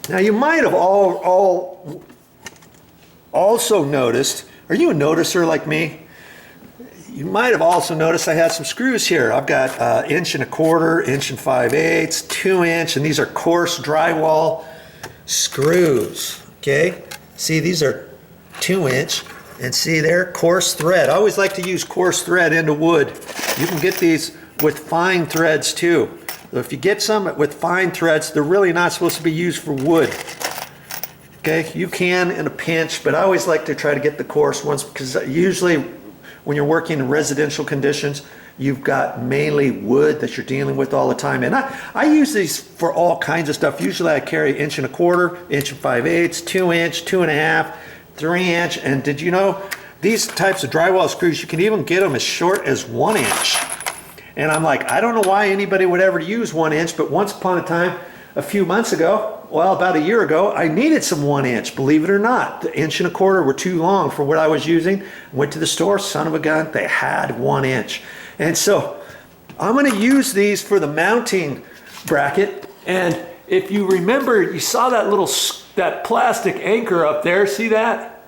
Now you might have also noticed, are you a noticer like me? You might have also noticed I had some screws here. I've got 1 1/4 inch, 1 5/8, 2 inch, and these are coarse drywall screws, okay? See, these are 2 inch, and see there, coarse thread. I always like to use coarse thread into wood. You can get these with fine threads too. If you get some with fine threads, they're really not supposed to be used for wood. Okay, you can in a pinch, but I always like to try to get the coarse ones because usually when you're working in residential conditions, you've got mainly wood that you're dealing with all the time. And I use these for all kinds of stuff. Usually I carry 1 1/4 inch, 1 5/8, 2 inch, 2 1/2, 3 inch. And did you know these types of drywall screws, you can even get them as short as 1 inch. And I'm like, I don't know why anybody would ever use 1 inch, but once upon a time, a few months ago, well, about a year ago, I needed some 1 inch, believe it or not. The 1 1/4 were too long for what I was using. Went to the store, son of a gun, they had 1 inch. And so I'm gonna use these for the mounting bracket. And if you remember, you saw that plastic anchor up there, see that?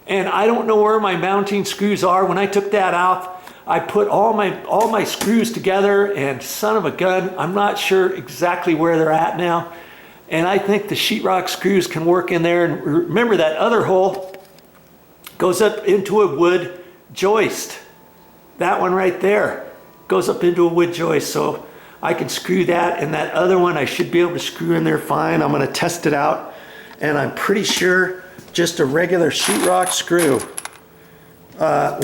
And I don't know where my mounting screws are. When I took that out, I put all my screws together, and son of a gun, I'm not sure exactly where they're at now. And I think the sheetrock screws can work in there. And remember, that other hole goes up into a wood joist. That one right there goes up into a wood joist. So I can screw that, and that other one I should be able to screw in there fine. I'm gonna test it out. And I'm pretty sure just a regular sheetrock screw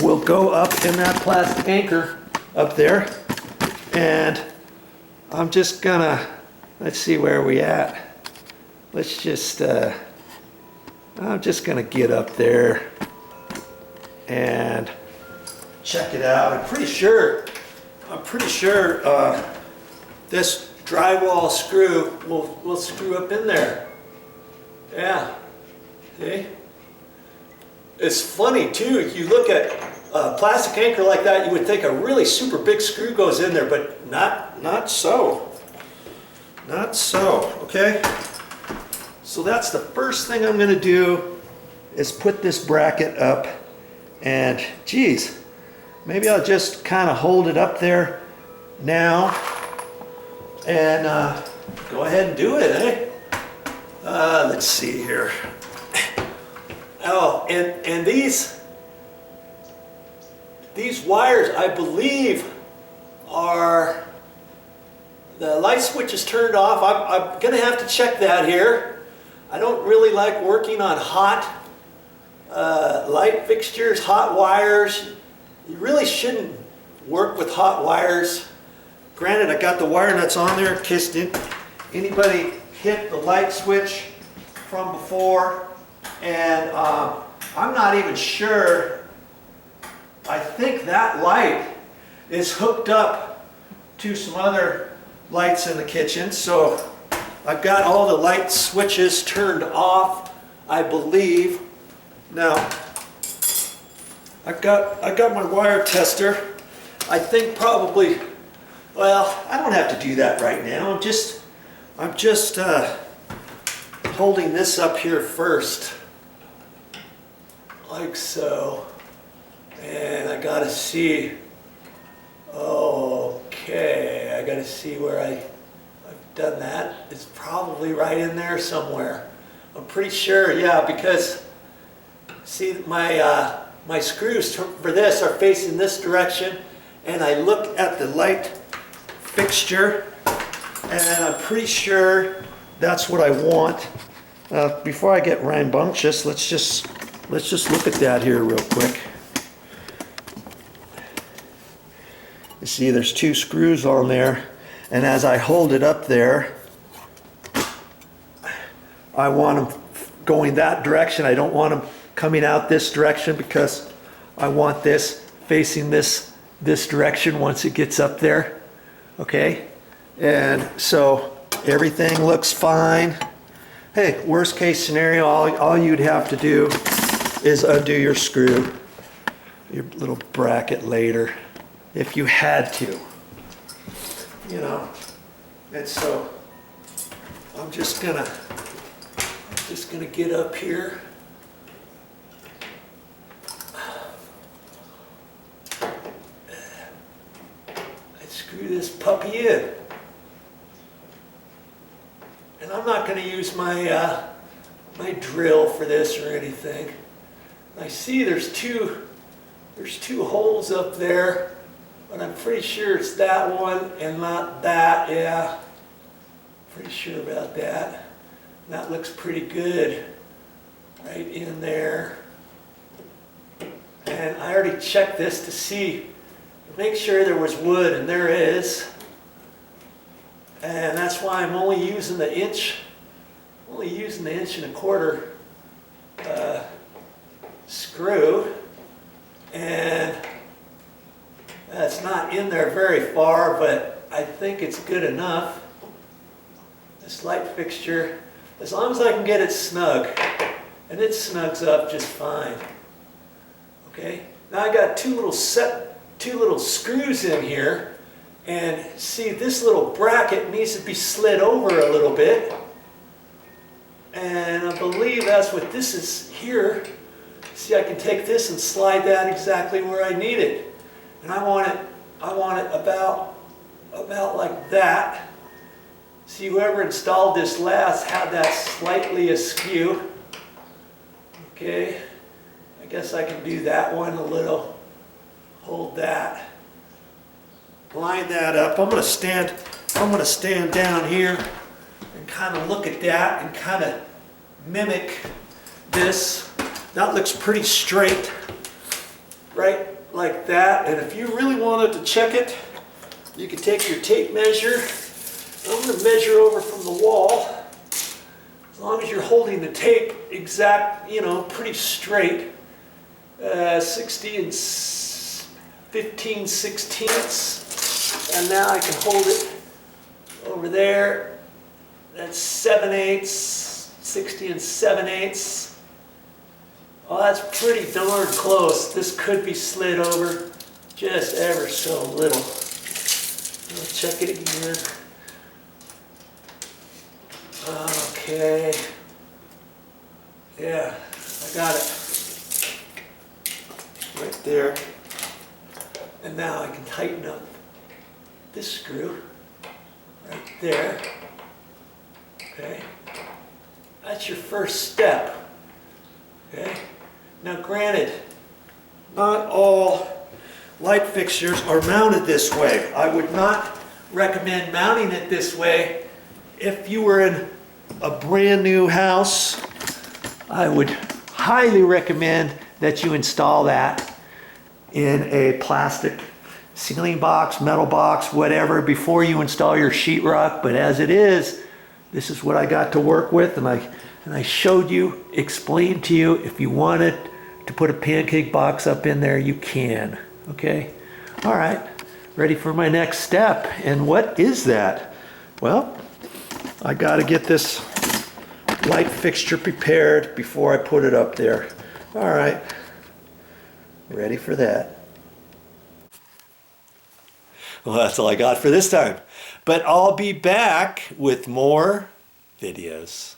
will go up in that plastic anchor up there. And I'm just gonna, let's see where we at. Let's just, I'm just gonna get up there and check it out. I'm pretty sure this drywall screw will screw up in there. Yeah, see? It's funny too, if you look at a plastic anchor like that, you would think a really super big screw goes in there, but not so. Not so, okay? So that's the first thing I'm gonna do is put this bracket up, and geez, maybe I'll just kind of hold it up there now and go ahead and do it, eh? Let's see here. Oh, and these wires, I believe, are the light switch is turned off. I'm gonna have to check that here. I don't really like working on hot light fixtures, hot wires. You really shouldn't work with hot wires. Granted, I got the wire nuts on there in case anybody hit the light switch from before. And I'm not even sure. I think that light is hooked up to some other lights in the kitchen. So I've got all the light switches turned off, I believe. Now, I've got my wire tester. I think probably, well, I don't have to do that right now. I'm just holding this up here first. Like so, and I gotta see, okay, I gotta see where I've done that. It's probably right in there somewhere. I'm pretty sure, yeah, because see my screws for this are facing this direction, and I look at the light fixture, and I'm pretty sure that's what I want. Before I get rambunctious, let's just look at that here real quick. You see there's 2 screws on there, and as I hold it up there, I want them going that direction. I don't want them coming out this direction because I want this facing this direction once it gets up there. Okay? And so everything looks fine. Hey, worst case scenario, all you'd have to do is undo your screw, your little bracket later, if you had to, you know. And so I'm just gonna get up here. And screw this puppy in. And I'm not gonna use my my drill for this or anything. I see there's two holes up there, but I'm pretty sure it's that one and not that. Yeah, pretty sure about that. That looks pretty good right in there. And I already checked this to see, to make sure there was wood, and there is. And that's why I'm only using the inch, and a quarter screw. And that's not in there very far, but I think it's good enough. This light fixture, as long as I can get it snug, and it snugs up just fine. Okay, now I got two little screws in here, and see, this little bracket needs to be slid over a little bit, and I believe that's what this is here. See, I can take this and slide that exactly where I need it, and I want it about like that. See, whoever installed this last had that slightly askew. Okay, I guess I can do that one a little. Hold that. Line that up. I'm gonna stand down here and kind of look at that and kind of mimic this. That looks pretty straight, right like that. And if you really wanted to check it, you can take your tape measure. I'm going to measure over from the wall. As long as you're holding the tape exact, pretty straight. 60 and 15/16. And now I can hold it over there. That's 7/8, 60 and 7/8. Oh, that's pretty darn close. This could be slid over just ever so little. I'll check it again. Okay. Yeah, I got it. Right there. And now I can tighten up this screw right there. Okay. That's your first step. Okay. Now granted, not all light fixtures are mounted this way. I would not recommend mounting it this way. If you were in a brand new house, I would highly recommend that you install that in a plastic ceiling box, metal box, whatever, before you install your sheetrock. But as it is, this is what I got to work with, and I showed you, explained to you. If you wanted to put a pancake box up in there, you can. Okay? All right. Ready for my next step. And what is that? Well, I got to get this light fixture prepared before I put it up there. All right. Ready for that. Well, that's all I got for this time. But I'll be back with more videos.